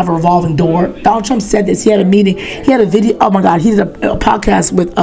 have a revolving door. Donald Trump said this. He had a meeting. He had a video. Oh my God, he did a podcast with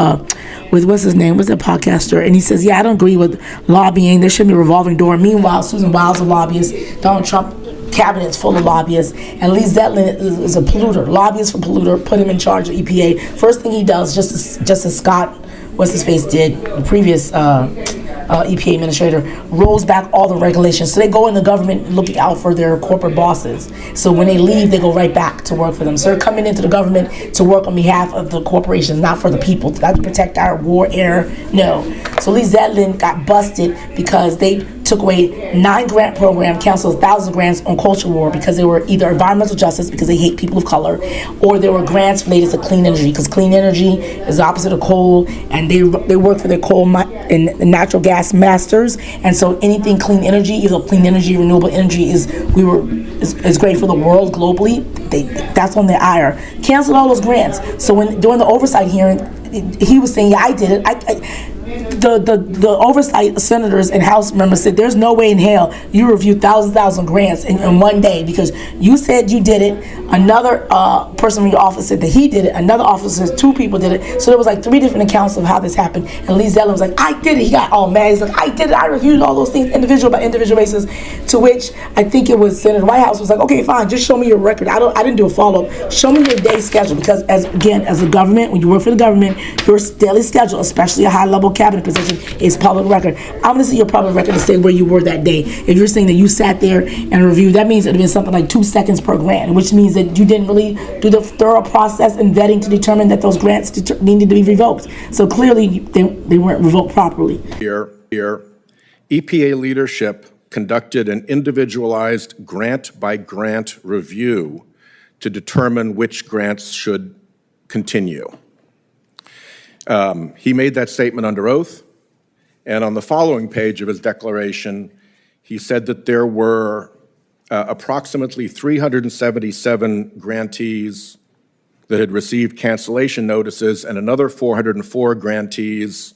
what's his name? What's that podcaster? And he says, yeah, I don't agree with lobbying. There should be a revolving door. Meanwhile, Susan Wiles, a lobbyist. Donald Trump cabinet's full of lobbyists, and Lee Zeldin is a polluter, lobbyist for polluter. Put him in charge of EPA. First thing he does, just as Scott, what's his face, did, the previous EPA administrator, rolls back all the regulations. So they go in the government looking out for their corporate bosses. So when they leave, they go right back to work for them. So they're coming into the government to work on behalf of the corporations, not for the people, not to protect our war air. No. So Lee Zeldin got busted because they took away 9 grant program, canceled 1,000 grants on culture war because they were either environmental justice because they hate people of color, or there were grants related to clean energy because clean energy is the opposite of coal, and they work for their coal and natural gas masters. And so anything clean energy, either clean energy, renewable energy, is great for the world globally. That's on their ire. Canceled all those grants. So during the oversight hearing, he was saying, yeah, I did it. The oversight senators and House members said, there's no way in hell you reviewed thousand grants in one day, because you said you did it. Another person from your office said that he did it. Another officer said 2 people did it. So there was like 3 different accounts of how this happened. And Lee Zeldin was like, I did it. He got all mad. He's like, I did it. I reviewed all those things individual by individual basis. To which I think it was Senator Whitehouse was like, okay, fine, just show me your record. I didn't do a follow-up. Show me your day schedule, because as a government, when you work for the government, your daily schedule, especially a high-level cabinet position, is public record. I'm going to see your public record to say where you were that day. If you're saying that you sat there and reviewed, that means it would have been something like 2 seconds per grant, which means that you didn't really do the thorough process and vetting to determine that those grants needed to be revoked. So clearly they weren't revoked properly. Here, EPA leadership conducted an individualized grant-by-grant review to determine which grants should continue. He made that statement under oath, and on the following page of his declaration, he said that there were approximately 377 grantees that had received cancellation notices, and another 404 grantees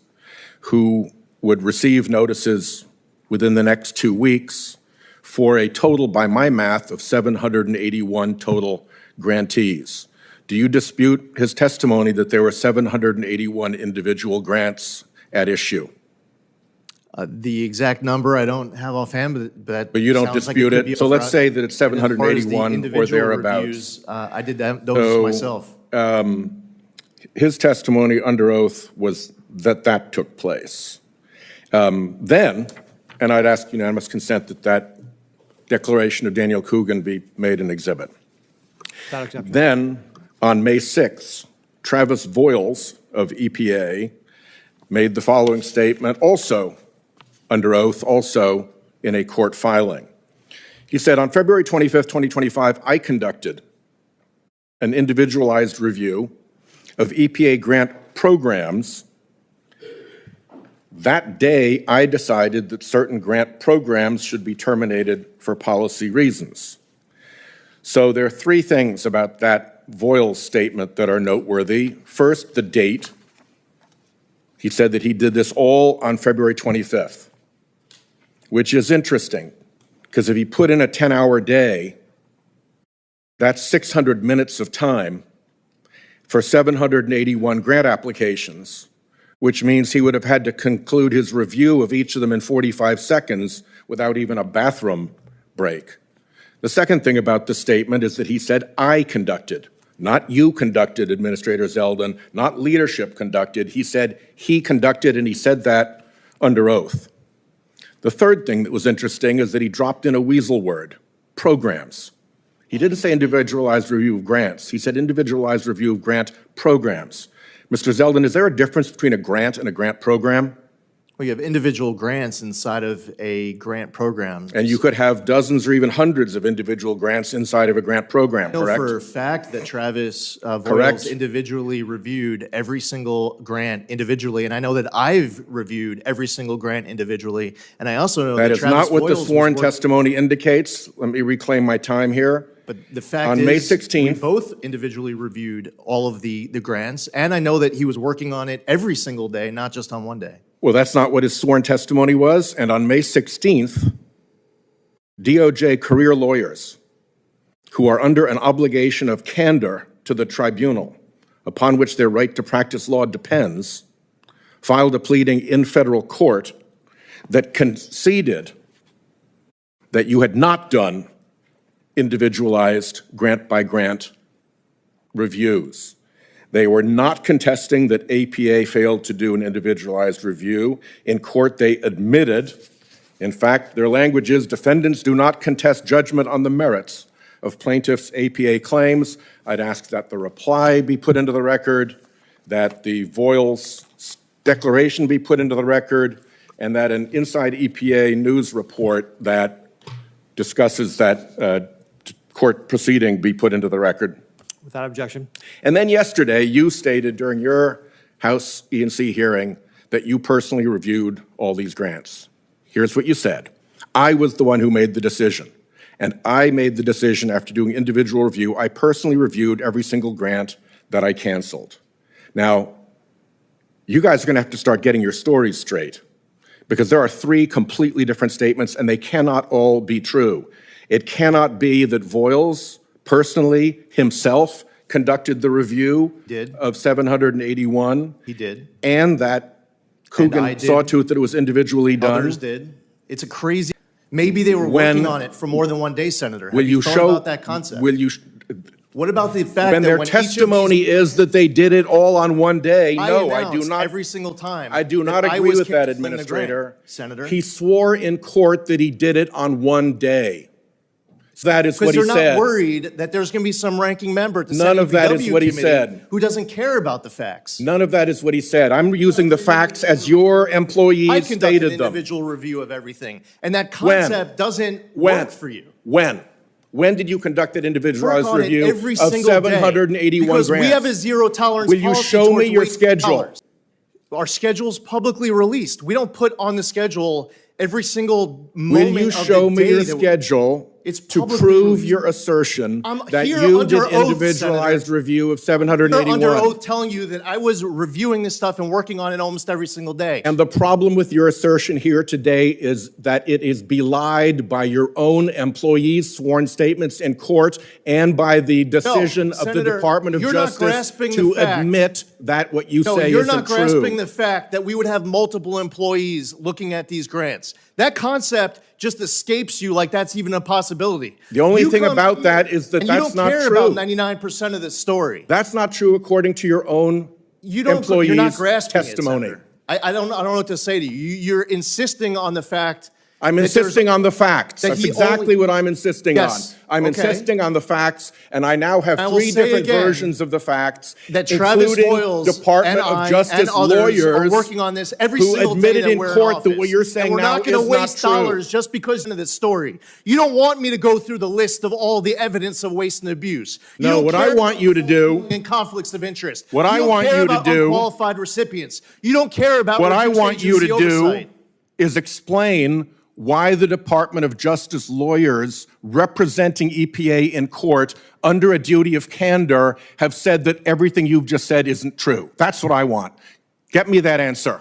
who would receive notices within the next 2 weeks, for a total, by my math, of 781 total grantees. Do you dispute his testimony that there were 781 individual grants at issue? The exact number I don't have offhand, but you don't dispute it. So let's say that it's 781 or thereabouts. Reviews, I did those myself. His testimony under oath was that took place. Then, and I'd ask unanimous consent that declaration of Daniel Coogan be made an exhibit. Then, on May 6th, Travis Voiles of EPA made the following statement, also under oath, also in a court filing. He said, on February 25th, 2025, I conducted an individualized review of EPA grant programs. That day, I decided that certain grant programs should be terminated for policy reasons. So there are 3 things about that Voiles statement that are noteworthy. First, the date. He said that he did this all on February 25th, which is interesting, because if he put in a 10-hour day, that's 600 minutes of time for 781 grant applications, which means he would have had to conclude his review of each of them in 45 seconds without even a bathroom break. The second thing about the statement is that he said, I conducted, not you conducted, Administrator Zeldin, not leadership conducted. He said he conducted, and he said that under oath. The third thing that was interesting is that he dropped in a weasel word, programs. He didn't say individualized review of grants. He said individualized review of grant programs. Mr. Zeldin, is there a difference between a grant and a grant program? Well, you have individual grants inside of a grant program. And you could have dozens or even hundreds of individual grants inside of a grant program, correct? I know for a fact that Travis Voiles individually reviewed every single grant individually, and I know that I've reviewed every single grant individually, and I also know that Travis Voiles... That is not what the sworn testimony indicates. Let me reclaim my time here. But the fact is, May 16th, we both individually reviewed all of the grants, and I know that he was working on it every single day, not just on one day. Well, that's not what his sworn testimony was. And on May 16th, DOJ career lawyers who are under an obligation of candor to the tribunal, upon which their right to practice law depends, filed a pleading in federal court that conceded that you had not done individualized grant-by-grant reviews. They were not contesting that APA failed to do an individualized review. In court, they admitted, in fact, their language is, defendants do not contest judgment on the merits of plaintiffs' APA claims. I'd ask that the reply be put into the record, that the Voiles declaration be put into the record, and that an inside EPA news report that discusses that court proceeding be put into the record. Without objection. And then yesterday, you stated during your House E&C hearing that you personally reviewed all these grants. Here's what you said. I was the one who made the decision. And I made the decision after doing individual review. I personally reviewed every single grant that I canceled. Now, you guys are going to have to start getting your stories straight, because there are three completely different statements, and they cannot all be true. It cannot be that Voiles personally himself conducted the review of 781. He did. And that Coogan Sawtooth that it was individually done. Others did. It's a crazy. Maybe they were working on it for more than one day, Senator. Will you show about that concept? Will you? What about the fact when that their when testimony is that they did it all on one day? No, I do not. Every single time. I do not agree with that, Administrator. Senator. He swore in court that he did it on one day. So that is what he said. Because they're not worried that there's going to be some ranking member at the None of that is what he said. Who doesn't care about the facts. None of that is what he said. I'm using the facts as your employees I stated conducted them. an individual review of everything, and that concept doesn't work for you. When did you conduct that individualized Work on review it every of single 781 because grants? we have a zero tolerance policy. Will you show me your schedule? Our schedule's publicly released. We don't put on the schedule every single moment. Will you of show the me day your that schedule to prove your assertion that you did individualized review of 781? I'm under oath telling you that I was reviewing this stuff and working on it almost every single day. And the problem with your assertion here today is that it is belied by your own employees' sworn statements in court and by the decision of the Department of Justice to admit that what you say isn't true. You're not grasping the fact that we would have multiple employees looking at these grants. That concept just escapes you like that's even a possibility. The only thing about that is that that's not true. You don't care about 99% of the story. That's not true according to your own employees' You're not grasping testimony. It, I don't know what to say to you. You're insisting on the fact. I'm insisting on the facts. That's exactly what I'm insisting on. I'm insisting on the facts, and I now have three different versions of the facts, that Travis including Department of Justice lawyers are working on this every single who day admitted in court that what you're saying now is not true. We're not going to waste dollars just because of this story. You don't want me to go through the list of all the evidence of waste and abuse. No, what I want you to do, in conflicts of interest. What I want you to do, unqualified recipients. You don't care about what I want you to do is explain why the Department of Justice lawyers representing EPA in court under a duty of candor have said that everything you've just said isn't true. That's what I want. Get me that answer.